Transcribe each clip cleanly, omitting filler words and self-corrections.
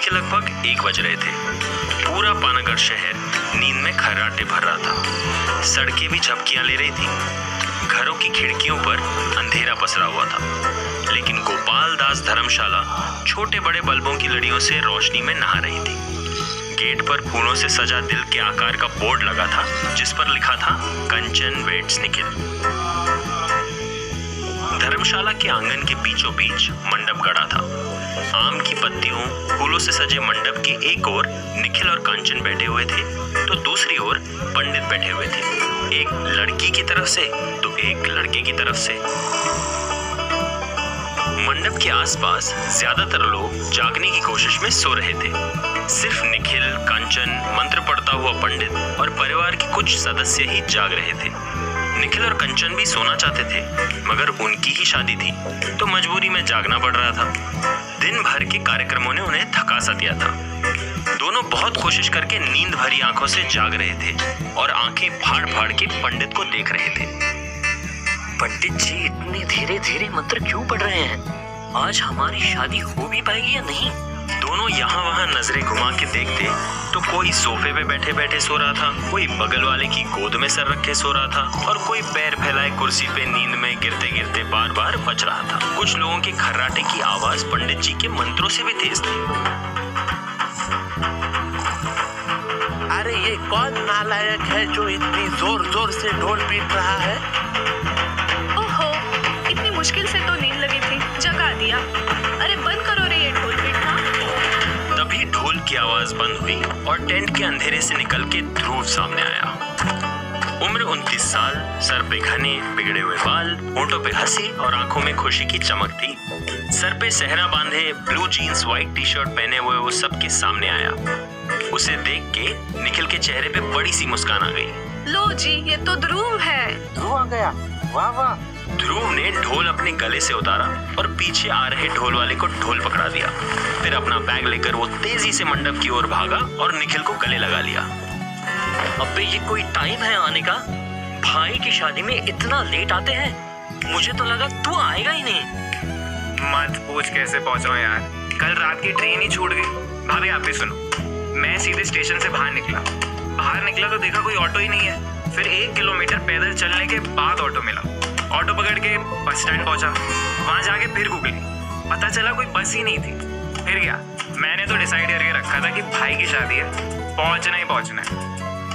के लगभग 1 बज रहे थे। पूरा पानागढ़ शहर नींद में खर्राटे भर रहा था। सड़कें भी झपकियां ले रही थी। घरों की खिड़कियों पर अंधेरा पसरा हुआ था, लेकिन गोपाल दास धर्मशाला छोटे बड़े बल्बों की लड़ियों से रोशनी में नहा रही थी। गेट पर फूलों से सजा दिल के आकार का बोर्ड लगा था, जिस पर लिखा था कंचन वेट्स निखिल। धर्मशाला के आंगन के बीचों बीच मंडप गड़ा था। आम की पत्तियों फूलों से सजे मंडप के एक ओर निखिल और कांचन बैठे हुए थे, तो दूसरी ओर पंडित बैठे हुए थे, एक लड़की की तरफ से तो एक लड़के की तरफ से। मंडप के आसपास ज्यादातर लोग जागने की कोशिश में सो रहे थे। सिर्फ निखिल, कांचन, मंत्र पढ़ता हुआ पंडित और परिवार के कुछ सदस्य ही जाग रहे थे। निखिल और कंचन भी सोना चाहते थे, मगर उनकी ही शादी थी तो मजबूरी में जागना पड़ रहा था। दिन भर के कार्यक्रमों ने उन्हें थका सा दिया था। दोनों बहुत कोशिश करके नींद भरी आंखों से जाग रहे थे और आंखें फाड़ फाड़ के पंडित को देख रहे थे। पंडित जी इतने धीरे धीरे मंत्र क्यों पढ़ रहे हैं? आज हमारी शादी हो भी पाएगी या नहीं? दोनों यहाँ वहाँ नजरें घुमा के देखते तो कोई सोफे पे बैठे बैठे सो रहा था, कोई बगल वाले की गोद में सर रखे सो रहा था और कोई पैर फैलाए कुर्सी पे नींद में गिरते गिरते बार बार बच रहा था। कुछ लोगों के खर्राटे की आवाज पंडित जी के मंत्रों से भी तेज थी। अरे ये कौन नालायक है जो इतनी जोर जोर से ढोल पीट रहा है? ओहो, इतनी मुश्किल से तो नींद लगी थी, जगा दिया। अरे बंद करो रे ये ढोल पीटना। तभी ढोल की आवाज बंद हुई और टेंट के अंधेरे से निकल के ध्रुव सामने आया। उम्र 29 साल, सर पे घने बिगड़े हुए बाल, होंठों पे हंसी और आंखों में खुशी की चमक थी। सर पे सेहरा बांधे, blue jeans, white T shirt पहने हुए वो सबके सामने आया। उसे देख के निखिल के चेहरे पे बड़ी सी मुस्कान आ गई। लो जी, ये तो ध्रुव है। ध्रुव आ गया, वाह वाह। ध्रुव ने ढोल अपने गले से उतारा और पीछे आ रहे ढोल वाले को ढोल पकड़ा दिया। फिर अपना बैग लेकर वो तेजी से मंडप की ओर भागा और निखिल को गले लगा लिया। अबे ये कोई टाइम है आने का? भाई की शादी में इतना लेट आते हैं? मुझे तो लगा तू आएगा ही नहीं। मत पूछ कैसे पहुंचा हूं यार, कल रात की ट्रेन ही छूट गई। भाभी आप भी सुनो, मैं सीधे स्टेशन से बाहर निकला तो देखा कोई ऑटो ही नहीं है। फिर 1 किलोमीटर पैदल चलने के बाद ऑटो मिला। ऑटो पकड़ के बस स्टैंड पहुंचा। वहां जाके फिर गूगली, पता चला कोई बस ही नहीं थी। फिर क्या, मैंने तो डिसाइड करके रखा था कि भाई की शादी है, पहुंचना ही पहुंचना है।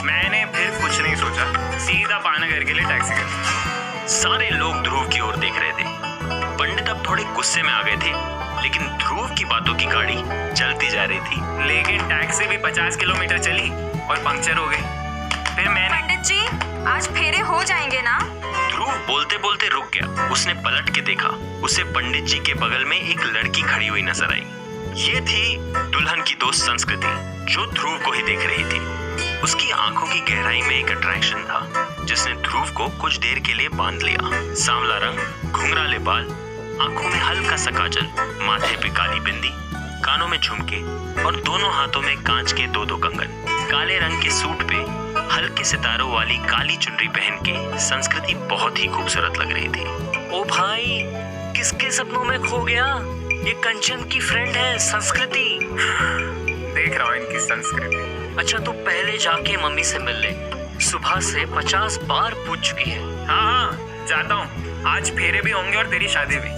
मैंने फिर कुछ नहीं सोचा, सीधा पानागढ़ के लिए टैक्सी कर। सारे लोग ध्रुव की ओर देख रहे थे। पंडित अब थोड़े गुस्से में आ गए थे, लेकिन ध्रुव की बातों की गाड़ी चलती जा रही थी। लेकिन टैक्सी भी 50 किलोमीटर चली और पंक्चर हो गई। फिर मैंने पंडित जी, आज फेरे हो जाएंगे ना? ध्रुव बोलते बोलते रुक गया। उसने पलट के देखा, उसे पंडित जी के बगल में एक लड़की खड़ी हुई नजर आई। ये थी दुल्हन की दोस्त संस्कृति, जो ध्रुव को ही देख रही थी। उसकी आंखों की गहराई में एक अट्रैक्शन था, जिसने ध्रुव को कुछ देर के लिए बांध लिया। सांवला रंग, घुंघराले बाल, आंखों में हल्का सा काजल, माथे पे काली बिंदी, कानों में झुमके और दोनों हाथों में कांच के 2-2 कंगन। काले रंग के सूट पे हल्के सितारों वाली काली चुनरी पहन के संस्कृति बहुत ही खूबसूरत लग रही थी। ओ भाई, किसके सपनों में खो गया? ये कंचन की फ्रेंड है संस्कृति। देख रहा हूँ इनकी संस्कृति। अच्छा तो पहले जाके मम्मी से मिल ले, सुबह से 50 बार पूछ चुकी है। हाँ, जाता हूँ। आज फेरे भी होंगे और तेरी शादी भी।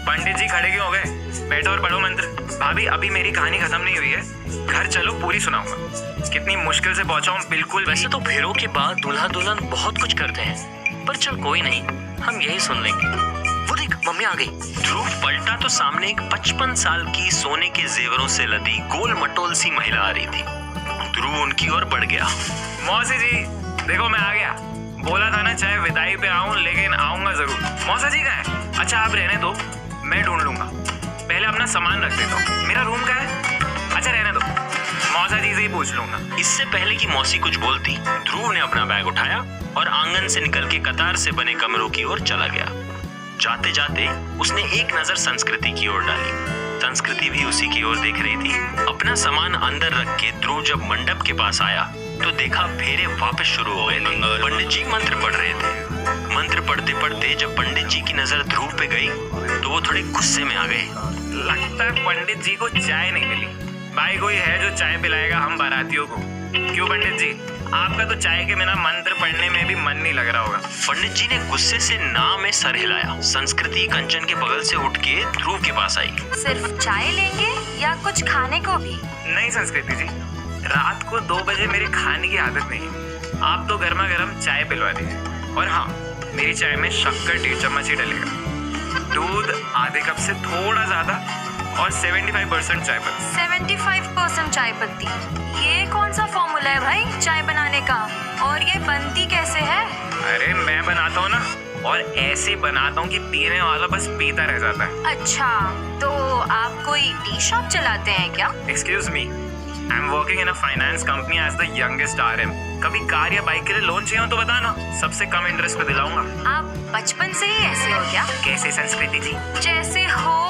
पंडित जी खड़े क्यों हो गए? बैठो और पढ़ो मंत्र। भाभी अभी मेरी कहानी खत्म नहीं हुई है, घर चलो पूरी सुनाऊंगा। कितनी मुश्किल से पहुंचा हूँ। बिल्कुल वैसे तो फेरों के बाद दूल्हा दुल्हन बहुत कुछ करते हैं, पर चल कोई नहीं, हम यही सुन लेंगे। वो देख मम्मी आ गई। ध्रुव पलटा तो सामने एक 55 साल की सोने के जेवरों से लदी गोल मटोल सी महिला आ रही थी। ध्रुव उनकी ओर बढ़ गया। मौसी जी देखो मैं आ गया। बोला था ना चाहे विदाई पे आऊं, लेकिन आऊंगा जरूर। मौसा जी कहाँ है? अच्छा आप रहने दो, मैं ढूंढ लूंगा। पहले अपना सामान रख देता हूँ। मेरा रूम कहाँ है? अच्छा रहने दो, मौसा जी से ही पूछ लूंगा। इससे पहले कि मौसी कुछ बोलती, ध्रुव ने अपना बैग उठाया और आंगन से निकल के कतार से बने कमरों की ओर चला गया। जाते जाते उसने एक नजर संस्कृति की ओर डाली। संस्कृति भी उसी की ओर देख रही थी। अपना सामान अंदर रख के ध्रुव जब मंडप के पास आया तो देखा फेरे वापस शुरू हो गए थे। पंडित जी मंत्र पढ़ रहे थे। मंत्र पढ़ते पढ़ते जब पंडित जी की नजर ध्रुव पे गई तो वो थोड़े गुस्से में आ गए। लगता है पंडित जी को चाय नहीं मिली। भाई कोई है जो चाय पिलाएगा हम बारातियों को? क्यों पंडित जी, आपका तो चाय के बिना मंत्र पढ़ने में भी मन नहीं लग रहा होगा। पंडित जी ने गुस्से से ना में सर हिलाया। संस्कृति कंचन के बगल से उठ के ध्रुव के पास आई। सिर्फ चाय लेंगे या कुछ खाने को भी? नहीं संस्कृति जी, रात को 2 बजे मेरे खाने की आदत नहीं है। आप तो गर्मा गर्म चाय पिलवा दीजिए। और हाँ, मेरी चाय में शक्कर 1.5 चम्मच ही डलेगा, दूध आधे कप से थोड़ा ज्यादा और 75% चाय पत्ती। 75% चाय पत्ती? ये कौन सा फॉर्मूला है भाई चाय बनाने का? और ये बनती कैसे है? अरे मैं बनाता हूँ ना, और ऐसे बनाता हूँ कि पीने वाला बस पीता रह जाता है। अच्छा, तो आप कोई टी शॉप चलाते हैं क्या? Excuse me, I am working in a finance company as the youngest RM। कभी कार या बाइक के लिए लोन चाहिए हो तो बताना, सबसे कम इंटरेस्ट पे दिलाऊंगा। आप बचपन से ही ऐसे हो क्या? कैसे संस्कृति जी? जैसे हो।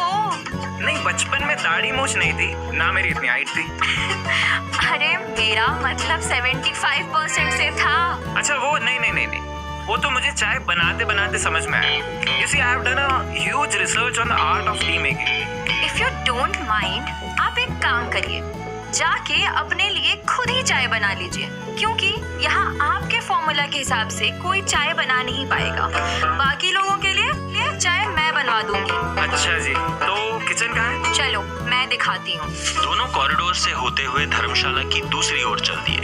नहीं, बचपन में दाढ़ी मूछ नहीं थी ना, मेरी इतनी हाइट थी। अरे मेरा मतलब 75% से था। अच्छा वो नहीं, वो तो मुझे चाय बनाते बनाते समझ में आया। You see, I have done a huge research on the art of tea making. If you don't mind, आप एक काम करिए, जाके अपने लिए खुद ही चाय बना लीजिए, क्योंकि यहाँ आपके फॉर्मूला के हिसाब से कोई चाय बना नहीं पाएगा। बाकी लोगों के लिए चाय मैं बनवा दूंगी। अच्छा जी, तो किचन कहाँ है? चलो मैं दिखाती हूँ। दोनों कॉरिडोर से होते हुए धर्मशाला की दूसरी ओर चल दिए।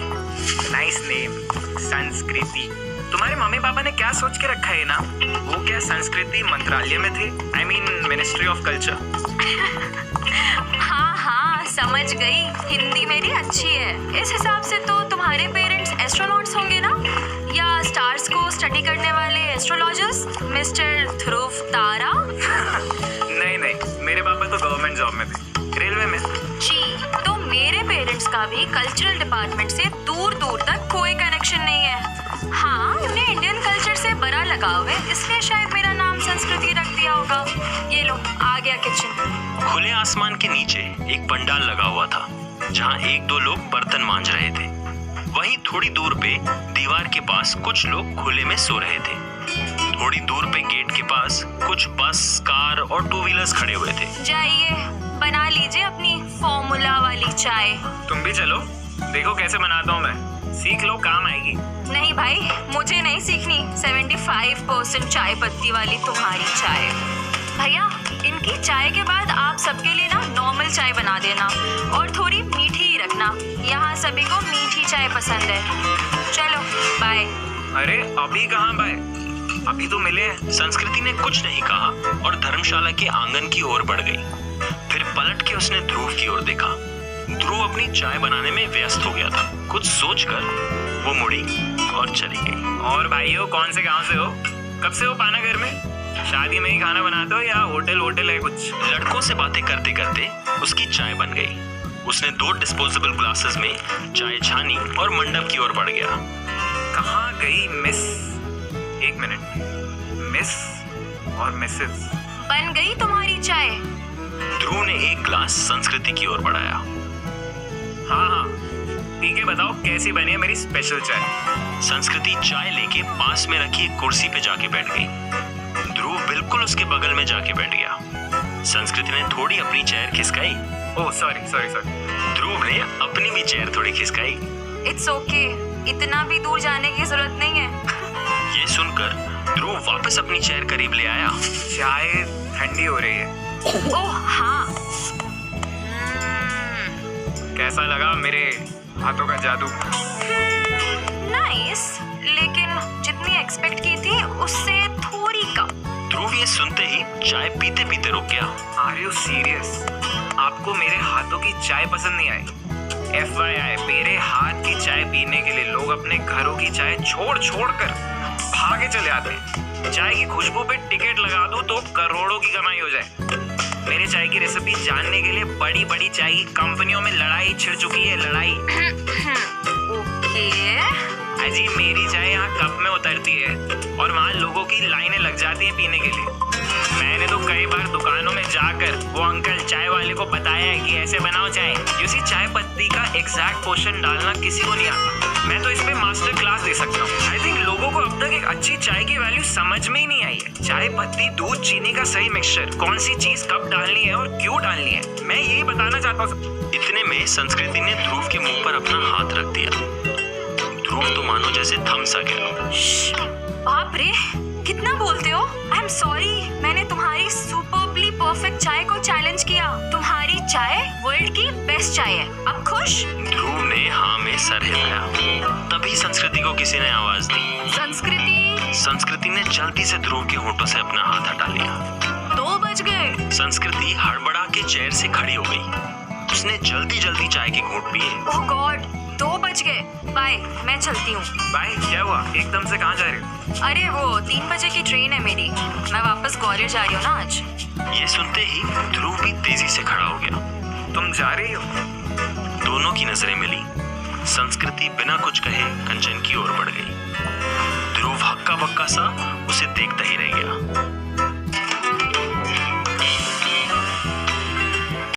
नाइस नेम, संस्कृति। तुम्हारे मम्मी पापा ने क्या सोच के रखा है ना? वो क्या संस्कृति मंत्रालय में थे? I mean ministry of culture. हाँ समझ गई, हिंदी मेरी अच्छी है। इस हिसाब से तो तुम्हारे पेरेंट्स एस्ट्रोनॉट्स होंगे ना, या स्टार्स को स्टडी करने वाले एस्ट्रोलॉजर्स, मिस्टर ध्रुव तारा? नहीं, मेरे पापा तो गवर्नमेंट जॉब में थे, रेलवे में। जी, तो मेरे पेरेंट्स का भी कल्चरल डिपार्टमेंट से दूर दूर तक कोई कनेक्शन नहीं है। हाँ, उन्हें इंडियन कल्चर से बड़ा लगाव है, इसलिए शायद मेरा नाम संस्कृति रख दिया होगा। ये लो, आ गया किचन। खुले आसमान के नीचे एक पंडाल लगा हुआ था, जहाँ 1-2 लोग बर्तन मांज रहे थे। वहीं थोड़ी दूर पे दीवार के पास कुछ लोग खुले में सो रहे थे। थोड़ी दूर पे गेट के पास कुछ बस, कार और 2 व्हीलर्स खड़े हुए थे। जाइए, बना लीजिए अपनी फॉर्मूला वाली चाय। तुम भी चलो, देखो कैसे बनाता हूँ मैं, सीख लो, काम आएगी। नहीं भाई, मुझे नहीं सीखनी 75% चाय पत्ती वाली तुम्हारी चाय। भैया, इनकी चाय के बाद आप सबके लिए ना नॉर्मल चाय बना देना, और थोड़ी मीठी ही रखना। यहाँ सभी को मीठी चाय पसंद है। चलो बाय। अरे अभी कहाँ बाय, अभी तो मिले हैं। संस्कृति ने कुछ नहीं कहा और धर्मशाला के आंगन की ओर बढ़ गई। फिर पलट के उसने ध्रुव की ओर देखा। ध्रुव अपनी चाय बनाने में व्यस्त हो गया था। कुछ सोचकर वो मुड़ी और चली गई। और भाइयों, कौन से गांव से हो? कब से हो पानागर में? शादी में ही खाना बनाते हो या होटल है कुछ? लड़कों से बातें करते करते उसकी चाय बन गई। उसने 2 डिस्पोजेबल ग्लासेस में चाय छानी और मंडप की ओर बढ़ गया। कहाँ गई मिस? 1 मिनट, मिस और मिसेस। बन गई तुम्हारी चाय? ध्रुव ने एक ग्लास संस्कृति की ओर बढ़ाया। हाँ, पी के बताओ कैसी बनी है मेरी स्पेशल चाय। संस्कृति चाय लेके पास में रखी एक कुर्सी पे जाके बैठ गई। ध्रुव बिल्कुल उसके बगल में जाके बैठ गया। संस्कृति ने थोड़ी अपनी चेयर खिसकाई। Oh sorry. ध्रुव ने अपनी भी चेयर थोड़ी खिसकाई। इट्स ओके, इतना भी दूर जाने की जरूरत नहीं है। ये सुनकर ध्रुव वापस अपनी चेयर करीब ले आया। चाय ठंडी हो रही है। ओह हाँ। कैसा लगा मेरे हाथों का जादू? नाइस, लेकिन जितनी एक्सपेक्ट की थी उससे थोड़ी कम। ध्रुव ये सुनते ही चाय पीते पीते रुक गया। Are you serious? आपको मेरे हाथों की चाय पसंद नहीं आई? FYI, मेरे हाथ की चाय पीने के लिए लोग अपने घरों की चाय छोड़ कर भागे चले आते हैं। चाय की खुशबू पे टिकट लगा दो तो करोड़ों की कमाई हो जाए। मेरे चाय की रेसिपी जानने के लिए बड़ी चाय की कंपनियों में लड़ाई छिड़ चुकी है, लड़ाई। ओके। अजी, मेरी चाय यहाँ कप में उतरती है और वहाँ लोगों की लाइनें लग जाती हैं पीने के लिए। मैंने तो कई बार दुकानों में जाकर वो अंकल चाय वाले को बताया है कि ऐसे बनाओ चाय। यूसी चाय पत्ती का एग्जैक्ट पोर्शन डालना किसी को नहीं आता। मैं तो इस पे मास्टर क्लास दे सकता हूँ। आई थिंक लोगों को अब तक एक अच्छी चाय की वैल्यू समझ में ही नहीं आई है। चाय पत्ती, दूध, चीनी का सही मिक्सचर, कौन सी चीज कब डालनी है और क्यों डालनी है, मैं यही बताना चाहता हूँ। इतने में संस्कृति ने ध्रुव के मुंह पर अपना हाथ रख दिया। ध्रुव तो मानो जैसे थम सा गया। बाप रे, कितना बोलते हो। आई एम सॉरी, मैंने तुम्हारी सुपरबली परफेक्ट चाय को चैलेंज किया। तुम्हारी चाय वर्ल्ड की बेस्ट चाय है, अब खुश? ध्रुव ने हाँ में सर हिलाया। तभी संस्कृति को किसी ने आवाज दी। संस्कृति ने जल्दी से ध्रुव के होठों से अपना हाथ हटा लिया। 2 बज गए। संस्कृति हड़बड़ा के चेयर से खड़ी हो गई। उसने जल्दी चाय के घूंट पिए। ओह गॉड, 2 बज गए। बाय, मैं चलती हूँ। बाय, क्या हुआ? एकदम से कहाँ जा रहे हो? अरे वो 3 बजे की ट्रेन है मेरी, मैं वापस ग्वालियर जा रही हूँ ना आज। ये सुनते ही ध्रुव भी तेजी से खड़ा हो गया। तुम जा रही हो? दोनों की नजरें मिली। संस्कृति बिना कुछ कहे कंचन की ओर बढ़ गई। ध्रुव हक्का बक्का सा उसे देखता ही रह गया।